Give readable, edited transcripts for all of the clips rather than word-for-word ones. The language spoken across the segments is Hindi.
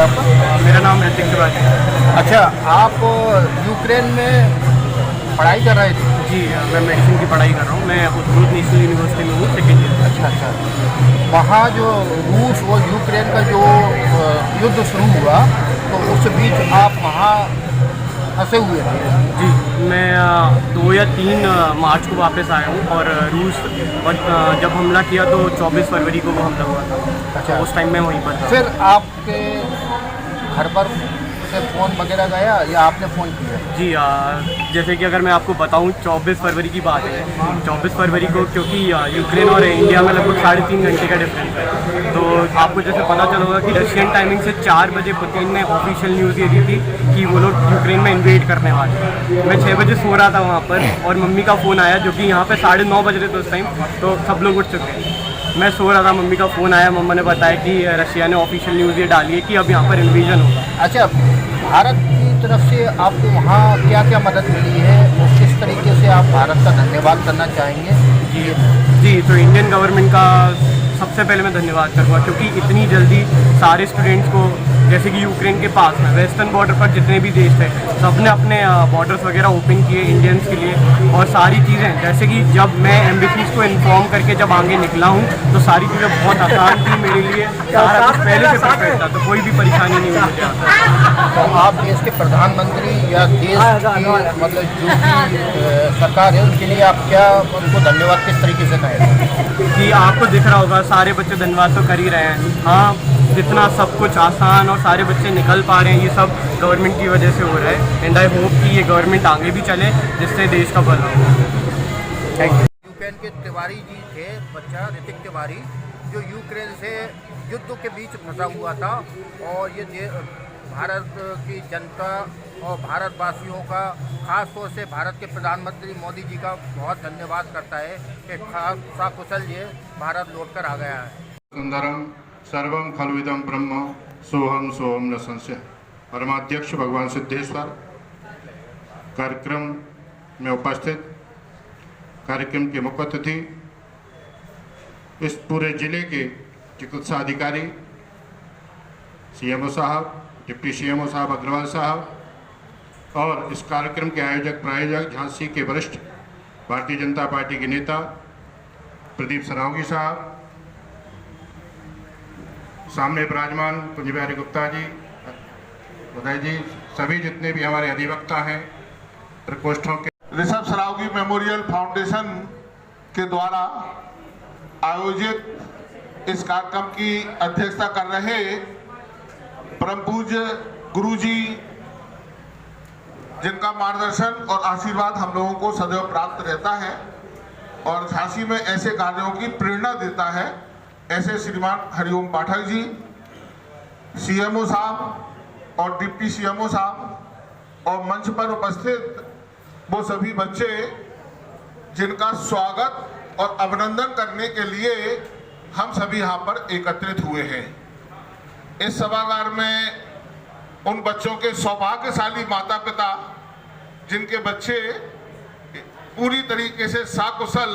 आपका? मेरा नाम ऋतिक तिवारी है। अच्छा, आप यूक्रेन में पढ़ाई कर रहे थे? जी, मैं मेडिसिन की पढ़ाई कर रहा हूँ। मैं उत्तरोत्तर नेशनल यूनिवर्सिटी में हूँ, सेकेंड ईयर। अच्छा अच्छा। वहाँ जो रूस और यूक्रेन का जो युद्ध शुरू हुआ, तो उस बीच आप वहाँ फंसे हुए थे? जी, मैं 2 या 3 मार्च को वापस आया हूँ और रूस और जब हमला किया तो 24 फरवरी को वो हमला हुआ था। अच्छा, तो उस टाइम मैं वहीं पर था। फिर आपके घर पर से फ़ोन वगैरह गया या आपने फ़ोन किया? जी, जैसे कि अगर मैं आपको बताऊं 24 फरवरी की बात है। 24 फरवरी को क्योंकि यूक्रेन और इंडिया में लगभग 3.5 घंटे का डिफरेंस है, तो आपको जैसे पता चला होगा कि रशियन टाइमिंग से 4 बजे पुतिन ने ऑफिशियल न्यूज़ ये दी थी कि वो लोग यूक्रेन में इन्वेड करने वाले हैं। मैं 6 बजे सो रहा था वहाँ पर और मम्मी का फ़ोन आया, जो कि यहाँ पर 9:30 बज रहे थे उस टाइम, तो सब लोग उठ चुके हैं। मैं सो रहा था, मम्मी का फ़ोन आया, मम्मा ने बताया कि रशिया ने ऑफिशियल न्यूज़ ये डाली है कि अब यहाँ पर इन्वेजन होगा। अच्छा, भारत की तरफ से आपको वहाँ क्या क्या मदद मिली है और किस तरीके से आप भारत का धन्यवाद करना चाहेंगे? जी जी, तो इंडियन गवर्नमेंट का सबसे पहले मैं धन्यवाद करूँगा, क्योंकि इतनी जल्दी सारे स्टूडेंट्स को, जैसे कि यूक्रेन के पास में वेस्टर्न बॉर्डर पर जितने भी देश थे, सबने अपने बॉर्डर्स वगैरह ओपन किए इंडियंस के लिए। और सारी चीज़ें, जैसे कि जब मैं एम्बेसीज को इन्फॉर्म करके जब आगे निकला हूँ, तो सारी चीज़ें बहुत आसान थी मेरे लिए। सारा कुछ पहले से परफेक्ट था, तो कोई भी परेशानी नहीं हुई मुझे आता। तो आप देश के प्रधानमंत्री या देश की मतलब जो भी सरकार है, उनके लिए आप क्या उनको धन्यवाद किस तरीके से कहेंगे? कि आपको दिख रहा होगा सारे बच्चे धन्यवाद तो कर ही रहे हैं। हाँ, जितना सब कुछ आसान और सारे बच्चे निकल पा रहे हैं, ये सब गवर्नमेंट की वजह से हो रहा है। एंड आई होप कि ये गवर्नमेंट आगे भी चले, जिससे देश का भला हो। Thank you. यूक्रेन के तिवारी जी थे, बच्चा ऋतिक तिवारी, जो यूक्रेन से युद्ध के बीच फंसा हुआ था, और ये भारत की जनता और भारतवासियों का, खास तौर से भारत के प्रधानमंत्री मोदी जी का बहुत धन्यवाद करता है कि सकुशल ये भारत लौट कर आ गया है। सुंदरम सर्वम खलविदम ब्रह्म सोहम सोहम न संशय। परमाध्यक्ष भगवान सिद्धेश्वर कार्यक्रम में उपस्थित, कार्यक्रम के मुख्य अतिथि, इस पूरे जिले के चिकित्सा अधिकारी, सीएमओ साहब, डिप्टी सीएमओ साहब अग्रवाल साहब, और इस कार्यक्रम के आयोजक प्रायोजक झांसी के वरिष्ठ भारतीय जनता पार्टी के नेता प्रदीप सरावगी साहब, सामने विराजमान कुंज बिहारी गुप्ता जी, उदय जी, सभी जितने भी हमारे अधिवक्ता हैं, प्रकोष्ठों के। ऋषभ सरावगी मेमोरियल फाउंडेशन के द्वारा आयोजित इस कार्यक्रम की अध्यक्षता कर रहे परम पूज्य गुरु जी, जिनका मार्गदर्शन और आशीर्वाद हम लोगों को सदैव प्राप्त रहता है और झांसी में ऐसे कार्यों की प्रेरणा देता है, ऐसे श्रीमान हरिओम पाठक जी, सीएमओ साहब और डिप्टी सीएमओ साहब, और मंच पर उपस्थित वो सभी बच्चे जिनका स्वागत और अभिनंदन करने के लिए हम सभी यहाँ पर एकत्रित हुए हैं। इस सभागार में उन बच्चों के सौभाग्यशाली माता पिता, जिनके बच्चे पूरी तरीके से सकुशल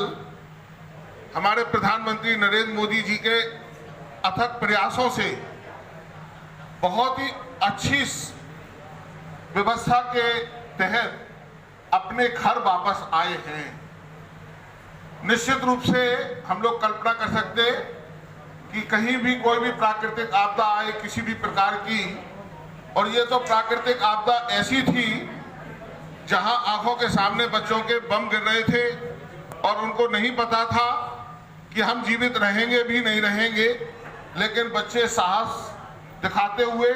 हमारे प्रधानमंत्री नरेंद्र मोदी जी के अथक प्रयासों से बहुत ही अच्छी व्यवस्था के तहत अपने घर वापस आए हैं। निश्चित रूप से हम लोग कल्पना कर सकते कि कहीं भी कोई भी प्राकृतिक आपदा आए किसी भी प्रकार की, और ये तो प्राकृतिक आपदा ऐसी थी जहां आंखों के सामने बच्चों के बम गिर रहे थे और उनको नहीं पता था कि हम जीवित रहेंगे भी नहीं रहेंगे, लेकिन बच्चे साहस दिखाते हुए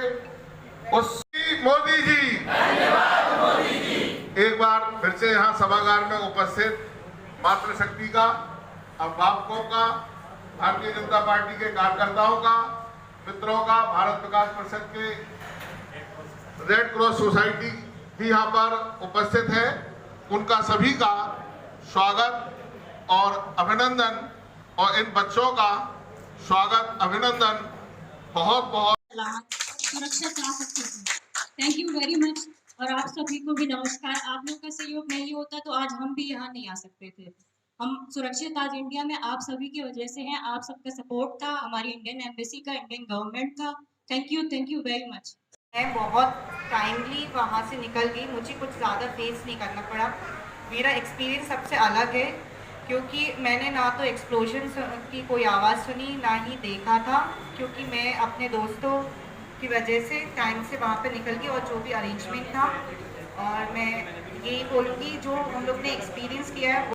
उस मोदी जी, धन्यवाद मोदी जी। एक बार फिर से यहाँ सभागार में उपस्थित मातृशक्ति का, अभिभावकों का, भारतीय जनता पार्टी के कार्यकर्ताओं का, मित्रों का, भारत विकास परिषद के रेड क्रॉस सोसाइटी भी यहाँ पर उपस्थित है, उनका सभी का स्वागत और अभिनंदन, और इन बच्चों का स्वागत अभिनंदन बहुत बहुत सुरक्षा चाह सकते थे। Thank you very much. और आप सभी को भी नमस्कार। आप लोग का सहयोग नहीं होता तो आज हम भी यहाँ नहीं आ सकते थे। हम सुरक्षित आज इंडिया में आप सभी की वजह से हैं। आप सबका सपोर्ट था, हमारी इंडियन एम्बेसी का, इंडियन गवर्नमेंट का, थैंक यू वेरी मच। मैं बहुत टाइमली वहाँ से निकल गई, मुझे कुछ ज़्यादा फेस नहीं करना पड़ा। मेरा एक्सपीरियंस सबसे अलग है क्योंकि मैंने ना तो एक्सप्लोजन की कोई आवाज़ सुनी, ना ही देखा था, क्योंकि मैं अपने दोस्तों की वजह से टाइम से वहाँ पे निकल गई और जो भी अरेंजमेंट था। और मैं यही बोलूँगी जो हम लोग ने एक्सपीरियंस किया है